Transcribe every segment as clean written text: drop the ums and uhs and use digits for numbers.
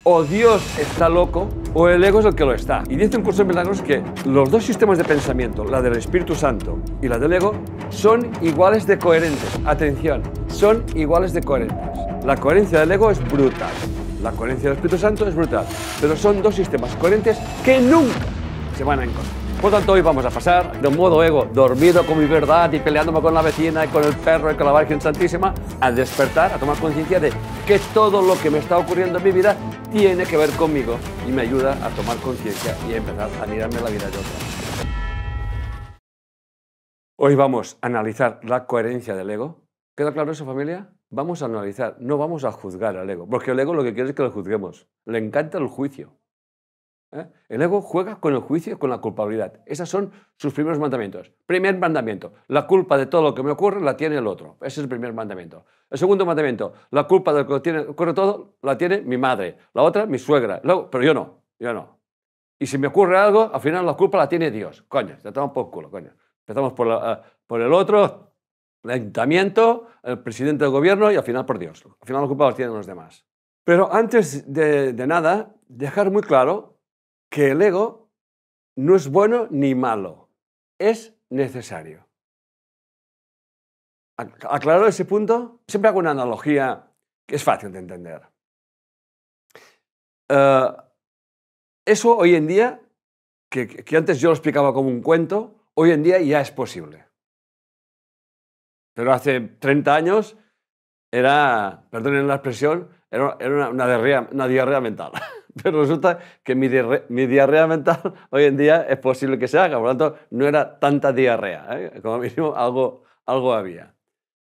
o Dios está loco o el ego es el que lo está. Y dice un curso de milagros que los dos sistemas de pensamiento, la del Espíritu Santo y la del ego, son iguales de coherentes. Atención, son iguales de coherentes. La coherencia del ego es brutal. La coherencia del Espíritu Santo es brutal. Pero son dos sistemas coherentes que nunca se van a encontrar. Por lo tanto, hoy vamos a pasar de un modo ego, dormido con mi verdad y peleándome con la vecina y con el perro y con la Virgen Santísima, a despertar, a tomar conciencia de que todo lo que me está ocurriendo en mi vida tiene que ver conmigo y me ayuda a tomar conciencia y a empezar a mirarme la vida de otra manera. Hoy vamos a analizar la coherencia del ego. ¿Queda claro eso, familia? Vamos a analizar, no vamos a juzgar al ego, porque el ego lo que quiere es que lo juzguemos. Le encanta el juicio. El ego juega con el juicio y con la culpabilidad. Esos son sus primeros mandamientos. Primer mandamiento, la culpa de todo lo que me ocurre la tiene el otro. Ese es el primer mandamiento. El segundo mandamiento, la culpa de lo que ocurre todo la tiene mi madre, la otra mi suegra. Luego, pero yo no. Y si me ocurre algo, al final la culpa la tiene Dios. Coño, te toman por culo, coño. Empezamos por el otro, el ayuntamiento, el presidente del gobierno y al final por Dios. Al final la culpa la tienen los demás. Pero antes de nada, dejar muy claro que el ego no es bueno ni malo, es necesario. Aclarado ese punto, siempre hago una analogía que es fácil de entender. Eso hoy en día, que antes yo lo explicaba como un cuento, hoy en día ya es posible. Pero hace 30 años era, perdonen la expresión, era una diarrea mental. Pero resulta que mi diarrea mental hoy en día es posible que se haga, por lo tanto no era tanta diarrea, ¿eh? Como mínimo algo había.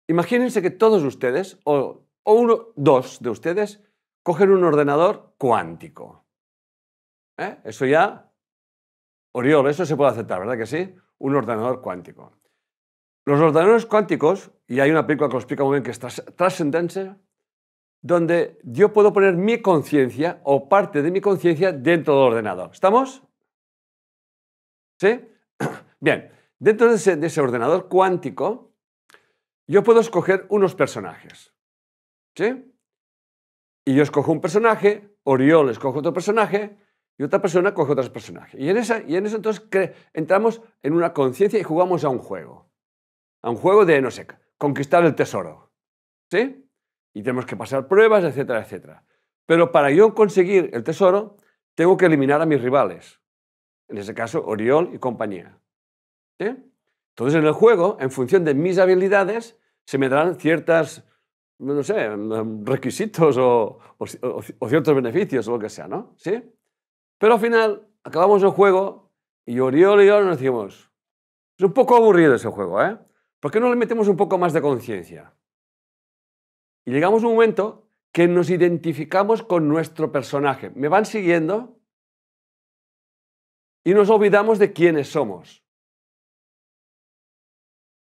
Imagínense que todos ustedes, dos de ustedes, cogen un ordenador cuántico. Eso ya, Oriol, eso se puede aceptar, ¿verdad que sí? Un ordenador cuántico. Los ordenadores cuánticos, y hay una película que lo explica muy bien que es Transcendence, donde yo puedo poner mi conciencia o parte de mi conciencia dentro del ordenador. ¿Estamos? ¿Sí? Bien, dentro de ese ordenador cuántico, yo puedo escoger unos personajes. ¿Sí? Y yo escojo un personaje, Oriol escoge otro personaje y otra persona coge otro personaje. Y en eso entonces entramos en una conciencia y jugamos a un juego. A un juego de, no sé, conquistar el tesoro. ¿Sí? Y tenemos que pasar pruebas, etcétera, etcétera. Pero para yo conseguir el tesoro, tengo que eliminar a mis rivales. En ese caso, Oriol y compañía. ¿Sí? Entonces, en el juego, en función de mis habilidades, se me darán ciertos, no sé, requisitos o ciertos beneficios o lo que sea, ¿no? ¿Sí? Pero al final, acabamos el juego y Oriol y yo nos decimos, es un poco aburrido ese juego, ¿eh? ¿Por qué no le metemos un poco más de conciencia? Y llegamos a un momento que nos identificamos con nuestro personaje. ¿Me van siguiendo? Y nos olvidamos de quiénes somos.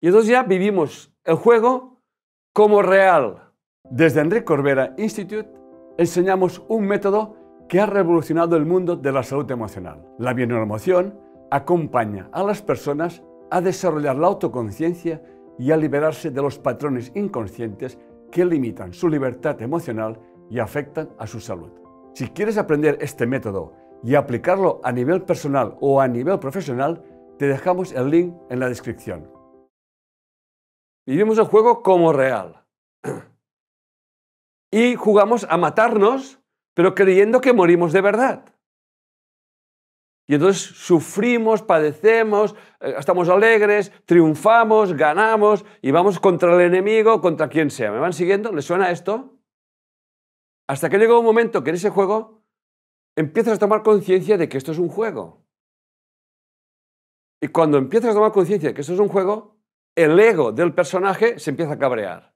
Y entonces ya vivimos el juego como real. Desde Enric Corbera Institute enseñamos un método que ha revolucionado el mundo de la salud emocional. La bioneuroemoción acompaña a las personas a desarrollar la autoconciencia y a liberarse de los patrones inconscientes que limitan su libertad emocional y afectan a su salud. Si quieres aprender este método y aplicarlo a nivel personal o a nivel profesional, te dejamos el link en la descripción. Vivimos el juego como real. Y jugamos a matarnos, pero creyendo que morimos de verdad. Y entonces sufrimos, padecemos, estamos alegres, triunfamos, ganamos y vamos contra el enemigo, contra quien sea. ¿Me van siguiendo? ¿Les suena esto? Hasta que llega un momento que en ese juego empiezas a tomar conciencia de que esto es un juego. Y cuando empiezas a tomar conciencia de que esto es un juego, el ego del personaje se empieza a cabrear.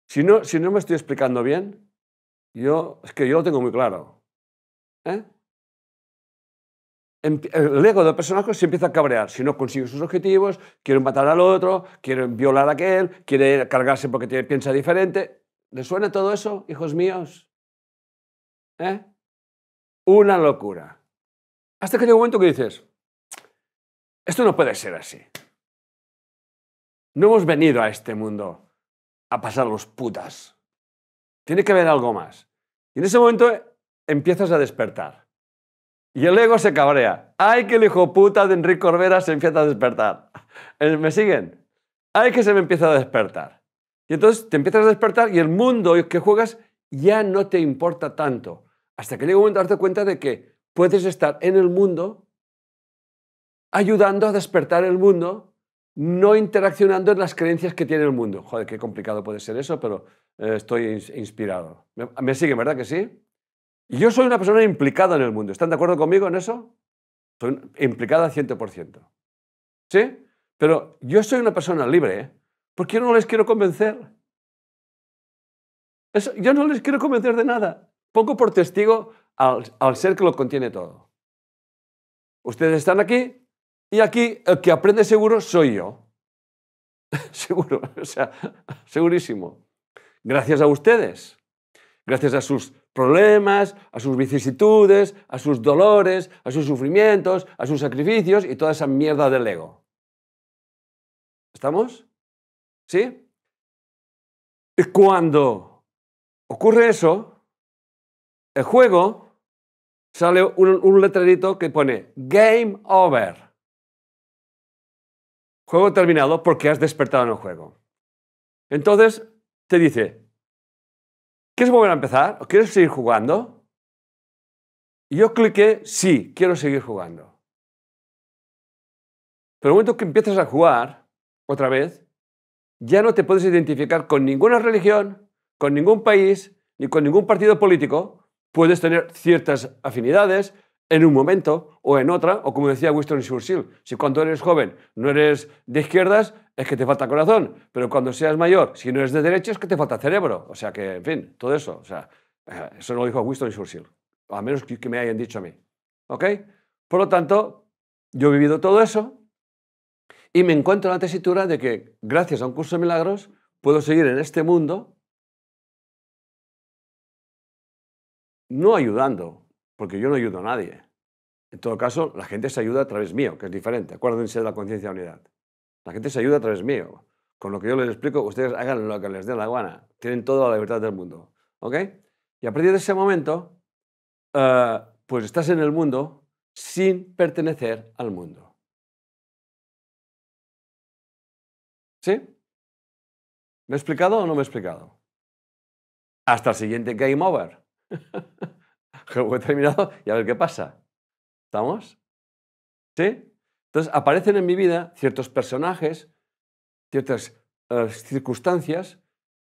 Si no me estoy explicando bien, es que yo lo tengo muy claro. El ego del personaje se empieza a cabrear. Si no consigue sus objetivos, quiere matar al otro, quiere violar a aquel, quiere cargarse porque piensa diferente. ¿Les suena todo eso, hijos míos? Una locura. Hasta que llega un momento que dices, esto no puede ser así. No hemos venido a este mundo a pasar los putas. Tiene que haber algo más. Y en ese momento empiezas a despertar. Y el ego se cabrea. ¡Ay, que el hijo puta de Enrique Corbera se empieza a despertar! ¿Me siguen? ¡Ay, que se me empieza a despertar! Y entonces te empiezas a despertar y el mundo que juegas ya no te importa tanto. Hasta que llega un momento de darte cuenta de que puedes estar en el mundo ayudando a despertar el mundo, no interaccionando en las creencias que tiene el mundo. Joder, qué complicado puede ser eso, pero estoy inspirado. ¿Me siguen, verdad que sí? Y yo soy una persona implicada en el mundo. ¿Están de acuerdo conmigo en eso? Soy implicada al 100%. ¿Sí? Pero yo soy una persona libre, ¿eh? Porque yo no les quiero convencer. Yo no les quiero convencer de nada. Pongo por testigo al ser que lo contiene todo. Ustedes están aquí y aquí el que aprende seguro soy yo. Seguro, o sea, segurísimo. Gracias a ustedes. Gracias a sus problemas, a sus vicisitudes, a sus dolores, a sus sufrimientos, a sus sacrificios y toda esa mierda del ego. ¿Estamos? ¿Sí? Y cuando ocurre eso, el juego sale un letrerito que pone Game Over. Juego terminado porque has despertado en el juego. Entonces te dice, ¿quieres volver a empezar? ¿O quieres seguir jugando? Y yo cliqué, sí, quiero seguir jugando. Pero el momento que empiezas a jugar, otra vez, ya no te puedes identificar con ninguna religión, con ningún país, ni con ningún partido político. Puedes tener ciertas afinidades en un momento o en otra, o como decía Winston Churchill, si cuando eres joven no eres de izquierdas, es que te falta corazón, pero cuando seas mayor, si no eres de derecha, es que te falta cerebro. O sea que, en fin, todo eso. O sea, eso lo dijo Winston Churchill, o a menos que me hayan dicho a mí. ¿Ok? Por lo tanto, yo he vivido todo eso y me encuentro en la tesitura de que, gracias a un curso de milagros, puedo seguir en este mundo no ayudando, porque yo no ayudo a nadie. En todo caso, la gente se ayuda a través mío, que es diferente. Acuérdense de la conciencia de unidad. La gente se ayuda a través mío. Con lo que yo les explico, ustedes hagan lo que les dé la gana. Tienen toda la libertad del mundo. ¿Ok? Y a partir de ese momento, pues estás en el mundo sin pertenecer al mundo. ¿Sí? ¿Me he explicado o no me he explicado? Hasta el siguiente Game Over. Juego he terminado y a ver qué pasa. ¿Estamos? ¿Sí? Entonces aparecen en mi vida ciertos personajes, ciertas circunstancias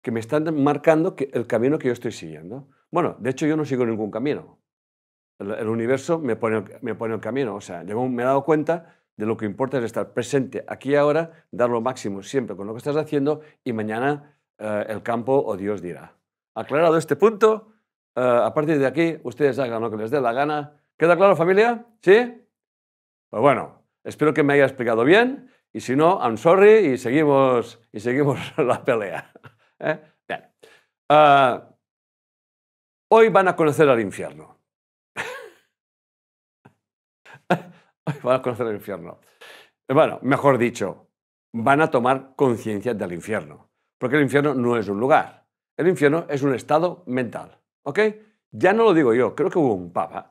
que me están marcando el camino que yo estoy siguiendo. Bueno, de hecho yo no sigo ningún camino. El universo me pone el camino. O sea, me he dado cuenta de lo que importa es estar presente aquí y ahora, dar lo máximo siempre con lo que estás haciendo y mañana el campo o Dios dirá. Aclarado este punto, a partir de aquí ustedes hagan lo que les dé la gana. ¿Queda claro, familia? ¿Sí? Pues bueno, espero que me haya explicado bien y si no, I'm sorry y seguimos la pelea. Bien. Hoy van a conocer al infierno. Hoy van a conocer el infierno. Bueno, mejor dicho, van a tomar conciencia del infierno. Porque el infierno no es un lugar. El infierno es un estado mental. ¿Ok? Ya no lo digo yo, creo que hubo un papa.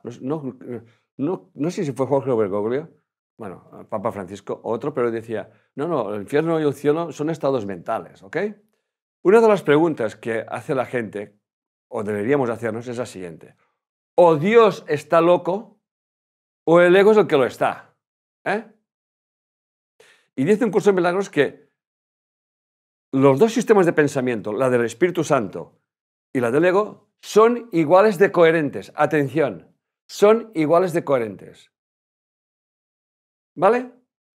No sé si fue Jorge Bergoglio, bueno, Papa Francisco, otro, pero decía, no, el infierno y el cielo son estados mentales. ¿Ok? Una de las preguntas que hace la gente, o deberíamos hacernos, es la siguiente. O Dios está loco, o el ego es el que lo está. Y dice un curso de milagros que los dos sistemas de pensamiento, la del Espíritu Santo y la del ego, son iguales de coherentes. Atención, son iguales de coherentes. ¿Vale?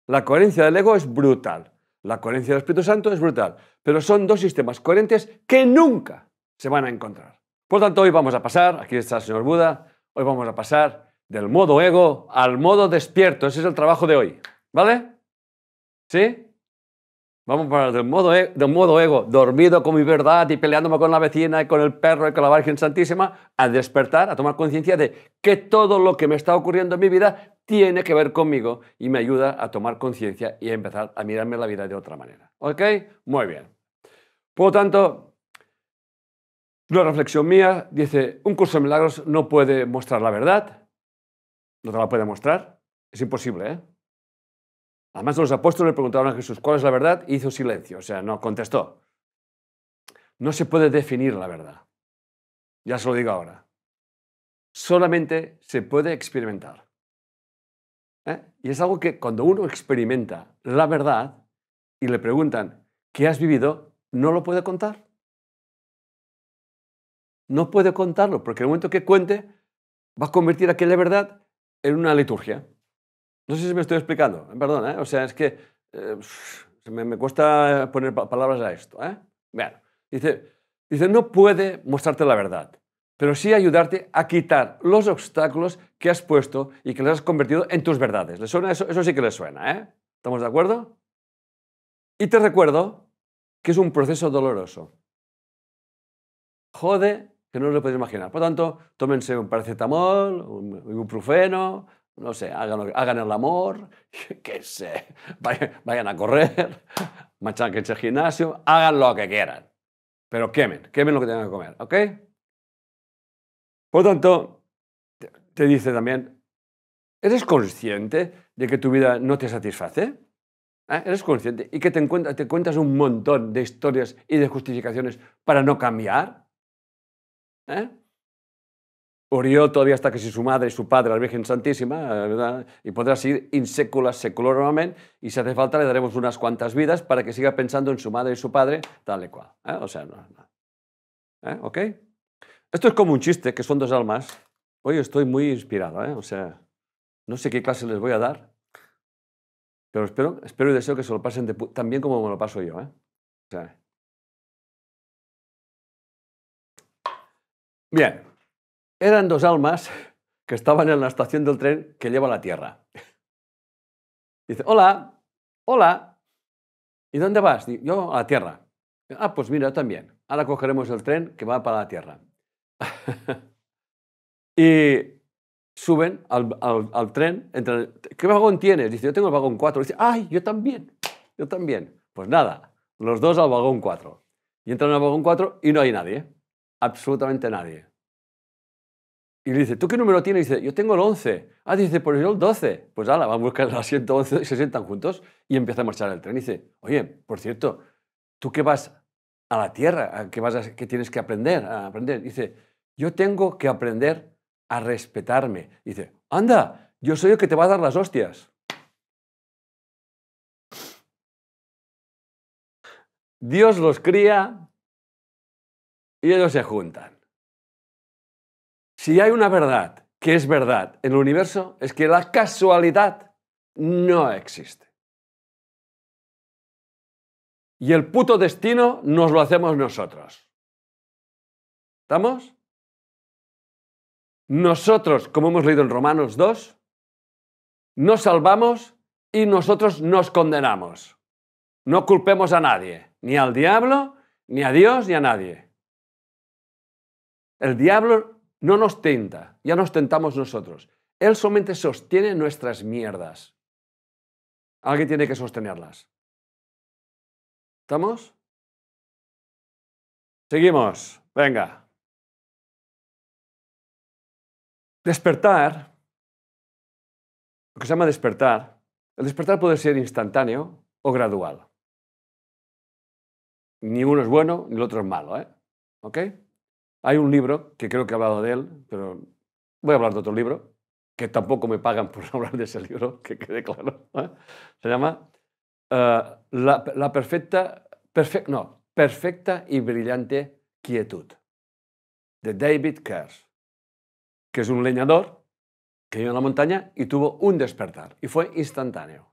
La coherencia del ego es brutal. La coherencia del Espíritu Santo es brutal. Pero son dos sistemas coherentes que nunca se van a encontrar. Por lo tanto, hoy vamos a pasar, aquí está el señor Buda, hoy vamos a pasar del modo ego al modo despierto. Ese es el trabajo de hoy. ¿Vale? ¿Sí? Vamos para del modo ego, dormido con mi verdad y peleándome con la vecina y con el perro y con la Virgen Santísima, a despertar, a tomar conciencia de que todo lo que me está ocurriendo en mi vida tiene que ver conmigo y me ayuda a tomar conciencia y a empezar a mirarme la vida de otra manera. ¿Ok? Muy bien. Por lo tanto, Una reflexión mía dice, un curso de milagros no puede mostrar la verdad, no te la puede mostrar, es imposible, ¿eh? Además, los apóstoles le preguntaron a Jesús, ¿cuál es la verdad? Y hizo silencio, o sea, no contestó. No se puede definir la verdad, ya se lo digo ahora. Solamente se puede experimentar. Y es algo que cuando uno experimenta la verdad y le preguntan, ¿qué has vivido? No lo puede contar. No puede contarlo, porque el momento que cuente va a convertir aquella verdad en una liturgia. No sé si me estoy explicando, perdón, ¿eh? O sea, es que me cuesta poner palabras a esto. Bueno, dice, no puede mostrarte la verdad, pero sí ayudarte a quitar los obstáculos que has puesto y que les has convertido en tus verdades. ¿Le suena eso? Eso sí que le suena, ¿eh? ¿Estamos de acuerdo? Y te recuerdo que es un proceso doloroso. Jode que no lo podéis imaginar. Por tanto, tómense un paracetamol, un ibuprofeno, no sé, hagan el amor, qué sé, vayan a correr, machanquense al gimnasio, hagan lo que quieran, pero quemen lo que tengan que comer, ¿ok? Por tanto, te dice también, ¿eres consciente de que tu vida no te satisface? ¿Eres consciente? Y que te cuentas un montón de historias y de justificaciones para no cambiar. Orió todavía hasta que si su madre y su padre, la Virgen Santísima, ¿verdad? Y podrá seguir in secula seculorum, y si hace falta le daremos unas cuantas vidas para que siga pensando en su madre y su padre, tal y cual. O sea, no. ¿Ok? Esto es como un chiste, que son dos almas. Hoy estoy muy inspirado, o sea, no sé qué clase les voy a dar, pero espero y deseo que se lo pasen tan bien como me lo paso yo, O sea, bien, eran dos almas que estaban en la estación del tren que lleva a la Tierra. Dice, hola, hola, ¿y dónde vas? Yo a la Tierra. Ah, pues mira, yo también. Ahora cogeremos el tren que va para la Tierra. Y suben al tren. ¿Qué vagón tienes? Dice, yo tengo el vagón 4. Dice, ay, yo también, yo también. Pues nada, los dos al vagón 4. Y entran al vagón 4 y no hay nadie. Absolutamente nadie. Y le dice, ¿tú qué número tienes? Dice, yo tengo el 11. Ah, dice, pues yo el 12. Pues ala, van a buscar el asiento 11 y se sientan juntos y empieza a marchar el tren. Y dice, oye, por cierto, ¿tú qué vas a la Tierra? ¿Qué tienes que aprender? A aprender. Dice, yo tengo que aprender a respetarme. Dice, anda, yo soy el que te va a dar las hostias. Dios los cría y ellos se juntan. Si hay una verdad que es verdad en el universo, es que la casualidad no existe. Y el puto destino nos lo hacemos nosotros. ¿Estamos? Nosotros, como hemos leído en Romanos 2, nos salvamos y nosotros nos condenamos. No culpemos a nadie, ni al diablo, ni a Dios, ni a nadie. El diablo no nos tenta, ya nos tentamos nosotros. Él solamente sostiene nuestras mierdas. Alguien tiene que sostenerlas. ¿Estamos? Seguimos. Venga. Despertar, lo que se llama despertar, el despertar puede ser instantáneo o gradual. Ni uno es bueno, ni el otro es malo, ¿Ok? Hay un libro, que creo que he hablado de él, pero voy a hablar de otro libro, que tampoco me pagan por hablar de ese libro, que quede claro. Se llama La perfecta y brillante quietud, de David Kerr, que es un leñador que vive en la montaña y tuvo un despertar, y fue instantáneo.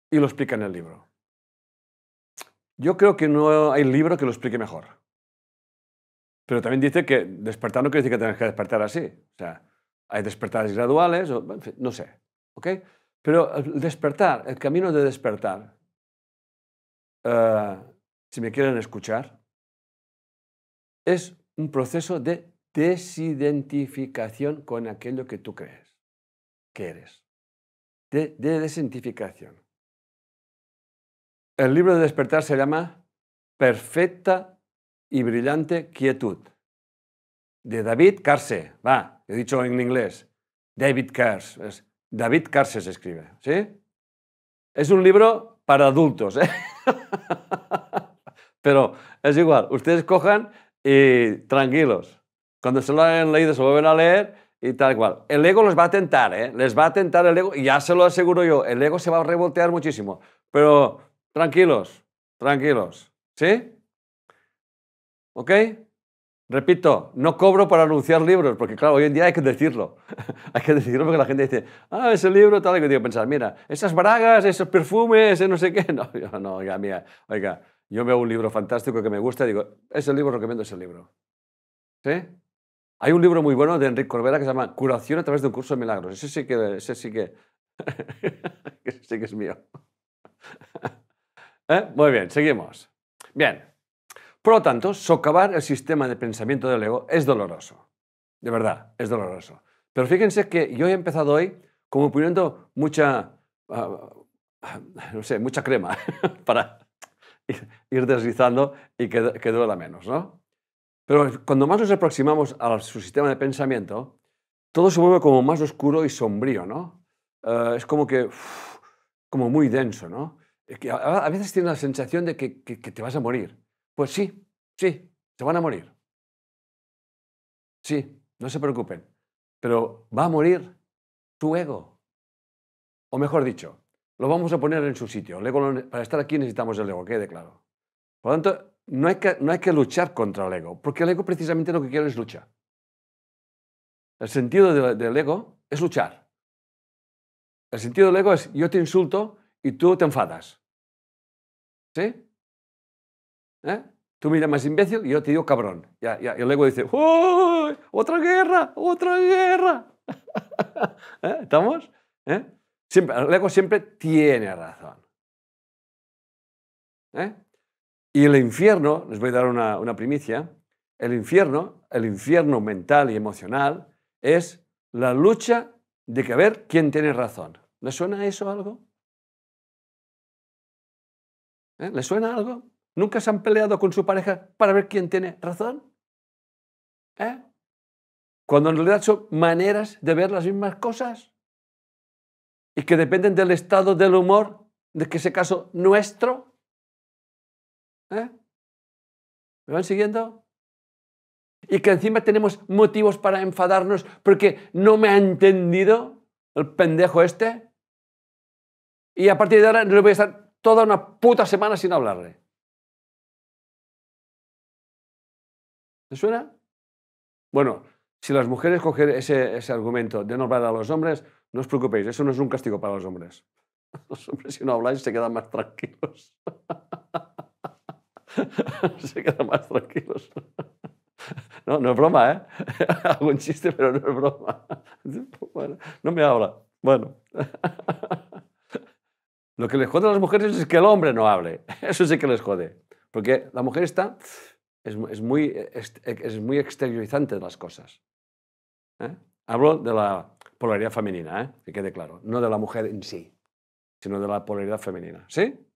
Y lo explica en el libro. Yo creo que no hay libro que lo explique mejor. Pero también dice que despertar no quiere decir que tengas que despertar así. O sea, hay despertares graduales, en fin, no sé. ¿Ok? Pero el despertar, el camino de despertar, si me quieren escuchar, es un proceso de desidentificación con aquello que tú crees que eres. De desidentificación. El libro de despertar se llama Perfecta y brillante quietud. De David Carse. Va, he dicho en inglés. David Carse. David Carse se escribe. ¿Sí? Es un libro para adultos, ¿eh? Pero es igual. Ustedes cojan y tranquilos. Cuando se lo hayan leído, se lo vuelven a leer y tal cual. El ego les va a tentar, ¿eh? Les va a tentar el ego y ya se lo aseguro yo. El ego se va a revoltear muchísimo. Pero tranquilos, tranquilos. ¿Sí? ¿Ok? Repito, no cobro por anunciar libros, porque claro, hoy en día hay que decirlo. Hay que decirlo porque la gente dice, ah, ese libro tal, y yo digo, pensar, mira, esas bragas, esos perfumes, ese no sé qué. No, no, oiga, mía, oiga, yo veo un libro fantástico que me gusta y digo, ese libro, recomiendo ese libro. ¿Sí? Hay un libro muy bueno de Enrique Corbera que se llama Curación a través de un curso de milagros. Ese sí que, ese sí que es mío. Muy bien, seguimos. Bien. Por lo tanto, socavar el sistema de pensamiento del ego es doloroso. De verdad, es doloroso. Pero fíjense que yo he empezado hoy como poniendo mucha, no sé, mucha crema para ir deslizando y que duela menos, ¿no? Pero cuando más nos aproximamos a su sistema de pensamiento, todo se vuelve como más oscuro y sombrío, ¿no? Es como que, como muy denso, ¿no? Es que a veces tienes la sensación de que te vas a morir. Pues sí, sí, se van a morir. Sí, no se preocupen. Pero va a morir tu ego. O mejor dicho, lo vamos a poner en su sitio. El ego, para estar aquí necesitamos el ego, quede claro. Por lo tanto, no hay que luchar contra el ego, porque el ego precisamente lo que quiere es lucha. El sentido del ego es luchar. El sentido del ego es yo te insulto y tú te enfadas. ¿Sí? ¿Eh? Tú me llamas imbécil y yo te digo cabrón. Y el ego dice, ¡uy! ¡Otra guerra! ¡Otra guerra! ¿Estamos? Siempre, el ego siempre tiene razón. Y el infierno, les voy a dar una primicia, el infierno mental y emocional es la lucha de que a ver quién tiene razón. ¿Les suena eso algo? ¿Les suena algo? ¿Nunca se han peleado con su pareja para ver quién tiene razón? Cuando en realidad son maneras de ver las mismas cosas y que dependen del estado del humor, de que ese caso nuestro. ¿Me van siguiendo? Y que encima tenemos motivos para enfadarnos porque no me ha entendido el pendejo este. Y a partir de ahora no le voy a estar toda una puta semana sin hablarle. ¿Te suena? Bueno, si las mujeres cogen ese argumento de no hablar a los hombres, no os preocupéis, eso no es un castigo para los hombres. Los hombres, si no habláis, se quedan más tranquilos. Se quedan más tranquilos. No, no es broma, ¿eh? Hago un chiste, pero no es broma. Bueno, no me habla. Bueno. Lo que les jode a las mujeres es que el hombre no hable. Eso sí que les jode. Porque la mujer es muy exteriorizante de las cosas. Hablo de la polaridad femenina, que quede claro. No de la mujer en sí, sino de la polaridad femenina. ¿Sí?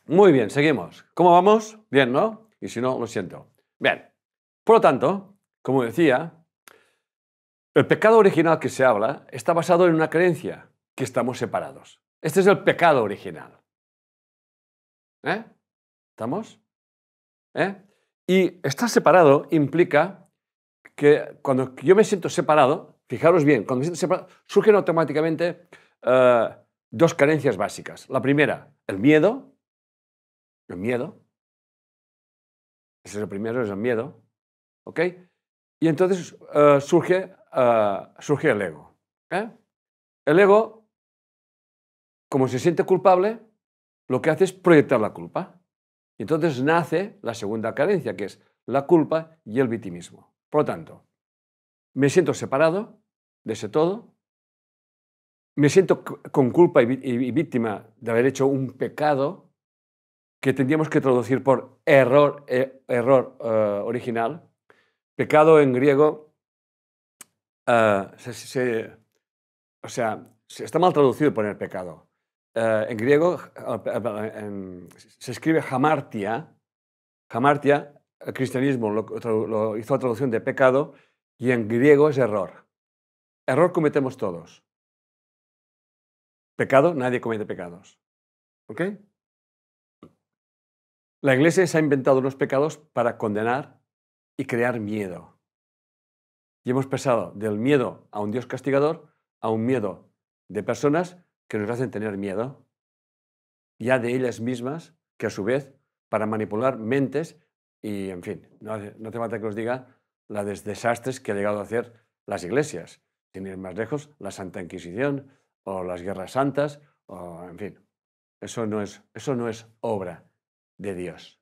Muy bien, seguimos. ¿Cómo vamos? Bien, ¿no? Y si no, lo siento. Bien. Por lo tanto, como decía, el pecado original que se habla está basado en una creencia, que estamos separados. Este es el pecado original. ¿Estamos? Y estar separado implica que cuando yo me siento separado, fijaros bien, cuando me siento separado, surgen automáticamente dos carencias básicas. La primera, el miedo. El miedo. Ese es el primero, es el miedo. ¿Ok? Y entonces surge el ego. El ego, como se siente culpable, lo que hace es proyectar la culpa. Y entonces nace la segunda carencia, que es la culpa y el victimismo. Por lo tanto, me siento separado de ese todo, me siento con culpa y víctima de haber hecho un pecado que tendríamos que traducir por error original. Pecado en griego, o sea, está mal traducido poner pecado. En griego se escribe hamartia, Hamartia, el cristianismo lo hizo la traducción de pecado y en griego es error. Error cometemos todos. Pecado, nadie comete pecados. ¿Ok? La Iglesia se ha inventado unos pecados para condenar y crear miedo. Y hemos pasado del miedo a un Dios castigador a un miedo de personas que nos hacen tener miedo, ya de ellas mismas, que a su vez, para manipular mentes y, en fin, no hace falta que os diga la de desastres que ha llegado a hacer las iglesias. Sin ir más lejos, la Santa Inquisición o las guerras santas, o, en fin, eso no es obra de Dios.